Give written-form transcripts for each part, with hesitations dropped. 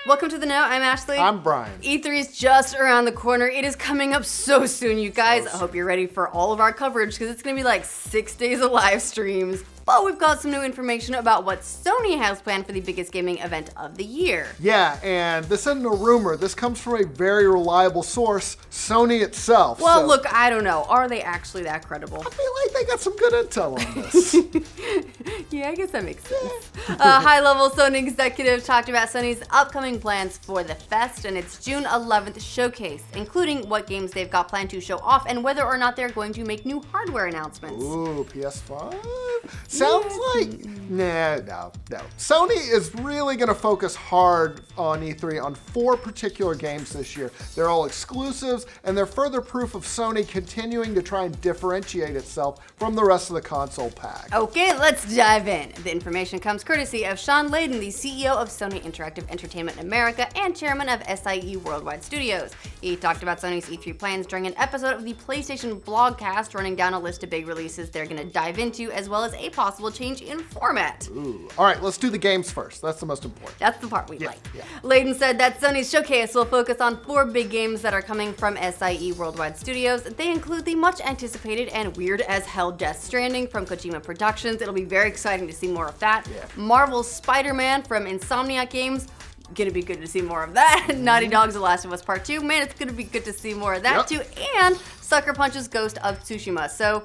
Welcome to The Know. I'm Ashley. I'm Brian. E3 is just around the corner. It is coming up so soon, you guys. I hope you're ready for all of our coverage because it's going to be like 6 days of live streams. But we've got some new information about what Sony has planned for the biggest gaming event of the year. Yeah, and this isn't a rumor. This comes from a very reliable source, Sony itself. Well, look, I don't know. Are they actually that credible? I feel like they got some good intel on this. Yeah, I guess that makes sense. A high-level Sony executive talked about Sony's upcoming plans for the Fest and its June 11th showcase, including what games they've got planned to show off and whether or not they're going to make new hardware announcements. Ooh, PS5? Sounds like, no. Sony is really going to focus hard on E3 on 4 particular games this year. They're all exclusives, and they're further proof of Sony continuing to try and differentiate itself from the rest of the console pack. Okay, let's dive in. The information comes courtesy of Sean Layden, the CEO of Sony Interactive Entertainment America and chairman of SIE Worldwide Studios. He talked about Sony's E3 plans during an episode of the PlayStation Blogcast, running down a list of big releases they're going to dive into, as well as a possible change in format. Ooh. All right, let's do the games first. That's the most important. That's the part we like. Yeah. Layden said that Sony's showcase will focus on 4 big games that are coming from SIE Worldwide Studios. They include the much anticipated and weird as hell Death Stranding from Kojima Productions. It'll be very exciting to see more of that. Yeah. Marvel's Spider-Man from Insomniac Games. Gonna be good to see more of that. Naughty Dog's The Last of Us Part 2. Man, it's gonna be good to see more of that too. And Sucker Punch's Ghost of Tsushima. So,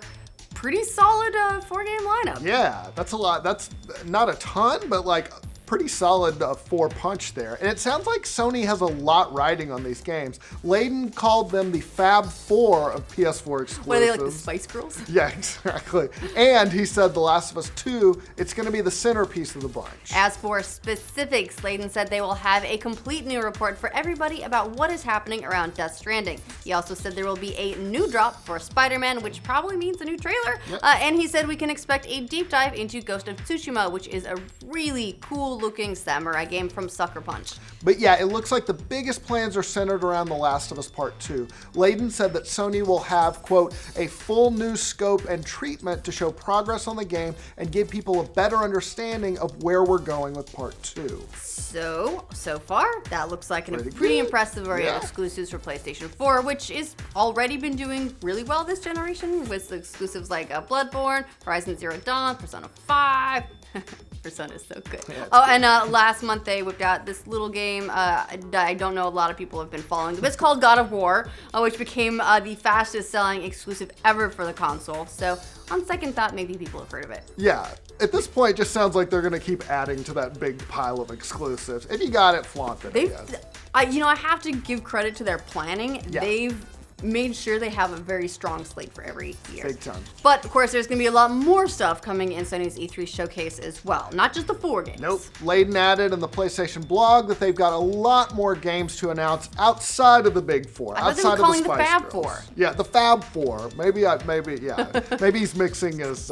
pretty solid 4-game lineup. Yeah, that's a lot. That's not a ton, but like pretty solid 4-punch there. And it sounds like Sony has a lot riding on these games. Layden called them the Fab Four of PS4 exclusives. What are they, like the Spice Girls? Yeah, exactly. And he said The Last of Us 2, it's going to be the centerpiece of the bunch. As for specifics, Layden said they will have a complete new report for everybody about what is happening around Death Stranding. He also said there will be a new drop for Spider-Man, which probably means a new trailer. Yep. And he said we can expect a deep dive into Ghost of Tsushima, which is a really cool looking samurai game from Sucker Punch. But yeah, it looks like the biggest plans are centered around The Last of Us Part 2. Layden said that Sony will have, quote, a full new scope and treatment to show progress on the game and give people a better understanding of where we're going with Part 2. So far, that looks like a Pretty impressive array Yeah. of exclusives for PlayStation 4, which is already been doing really well this generation with exclusives like Bloodborne, Horizon Zero Dawn, Persona 5. Persona is so good. Yeah, And last month they whipped out this little game I don't know a lot of people have been following, but it's called God of War, which became the fastest selling exclusive ever for the console. So on second thought, maybe people have heard of it. Yeah, at this point, it just sounds like they're going to keep adding to that big pile of exclusives. If you got it, flaunt it. I have to give credit to their planning. Yeah. They've made sure they have a very strong slate for every year. Big time. But of course, there's going to be a lot more stuff coming in Sony's E3 showcase as well, not just the 4 games. Nope. Layden added in the PlayStation blog that they've got a lot more games to announce outside of the big 4. I thought they were outside calling of the the Spice Fab Girls. Four. Yeah, the Fab Four. Maybe he's mixing his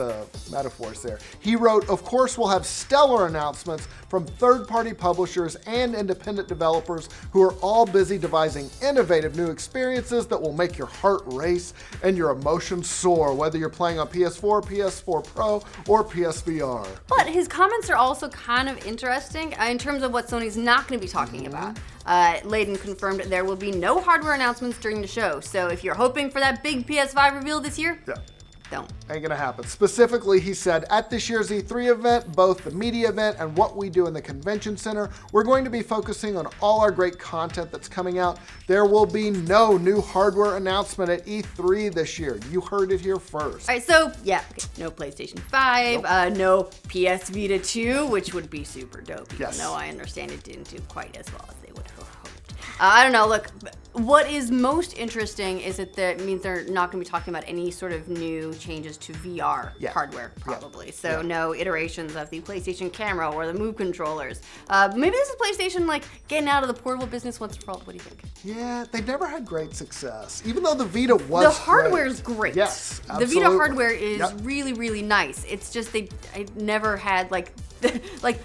metaphors there. He wrote, of course, we'll have stellar announcements from third-party publishers and independent developers who are all busy devising innovative new experiences that will make your heart race and your emotions soar, whether you're playing on PS4, PS4 Pro, or PSVR. But his comments are also kind of interesting in terms of what Sony's not going to be talking about. Layden confirmed there will be no hardware announcements during the show, so if you're hoping for that big PS5 reveal this year, don't. Ain't gonna happen. Specifically, he said, at this year's E3 event, both the media event and what we do in the convention center, we're going to be focusing on all our great content that's coming out. There will be no new hardware announcement at E3 this year. You heard it here first. All right, so no PlayStation 5, no PS Vita 2, which would be super dope, even though I understand it didn't do quite as well as they would have hoped. I don't know, look, what is most interesting is that that means they're not going to be talking about any sort of new changes to VR hardware, probably. So no iterations of the PlayStation camera or the Move controllers. Maybe this is PlayStation like getting out of the portable business once and for all. What do you think? Yeah, they've never had great success, even though the Vita was The hardware is great. Yes, absolutely. The Vita hardware is really, really nice. It's just I never had like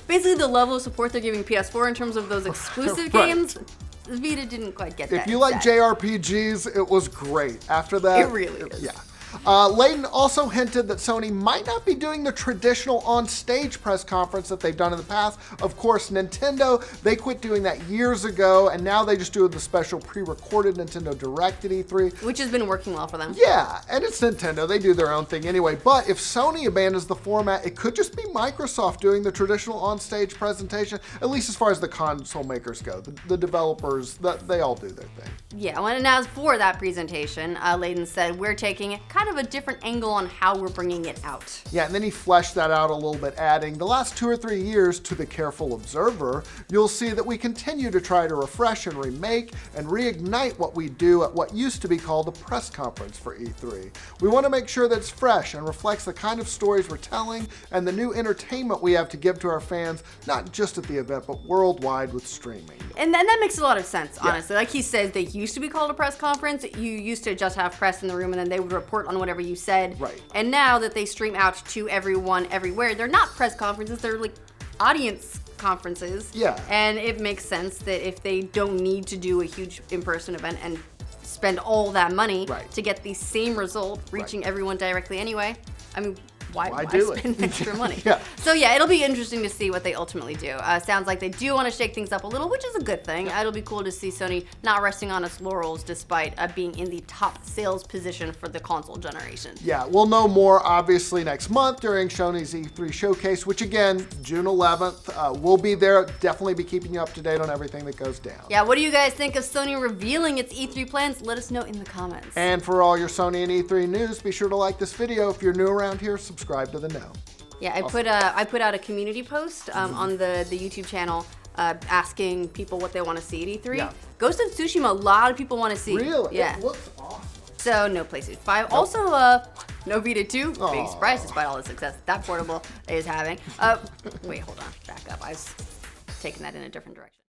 basically the level of support they're giving PS4 in terms of those exclusive games. Vita didn't quite get that. If you like JRPGs, it was great. After that, it really is. Yeah. Layden also hinted that Sony might not be doing the traditional on-stage press conference that they've done in the past. Of course, Nintendo, they quit doing that years ago, and now they just do the special pre-recorded Nintendo Direct at E3. Which has been working well for them. Yeah, and it's Nintendo. They do their own thing anyway. But if Sony abandons the format, it could just be Microsoft doing the traditional on-stage presentation, at least as far as the console makers go. The developers, they all do their thing. Yeah, well, and as for that presentation, Layden said we're taking kind of a different angle on how we're bringing it out. Yeah, and then he fleshed that out a little bit, adding, the last 2 or 3 years, to the careful observer, you'll see that we continue to try to refresh and remake and reignite what we do at what used to be called the press conference for E3. We want to make sure that it's fresh and reflects the kind of stories we're telling and the new entertainment we have to give to our fans, not just at the event, but worldwide with streaming. And that makes a lot of sense, honestly. Like he says, they used to be called a press conference. You used to just have press in the room and then they would report on whatever you said. Right. And now that they stream out to everyone everywhere, they're not press conferences, they're like audience conferences. Yeah. And it makes sense that if they don't need to do a huge in-person event and spend all that money to get the same result, reaching everyone directly anyway, I mean, why spend extra money? So yeah, it'll be interesting to see what they ultimately do. Sounds like they do want to shake things up a little, which is a good thing. It'll be cool to see Sony not resting on its laurels despite being in the top sales position for the console generation. Yeah, we'll know more obviously next month during Sony's E3 showcase, which again, June 11th. We'll be there. Definitely be keeping you up to date on everything that goes down. Yeah, what do you guys think of Sony revealing its E3 plans? Let us know in the comments. And for all your Sony and E3 news, be sure to like this video. If you're new around here, subscribe to the know. Yeah, I put out a community post on the YouTube channel asking people what they want to see at E3. Yeah. Ghost of Tsushima, a lot of people want to see. Really? Yeah. It looks awesome. So no PlayStation 5. Nope. Also, no Vita 2. Big surprise despite all the success that portable is having. Wait, hold on. Back up. I was taking that in a different direction.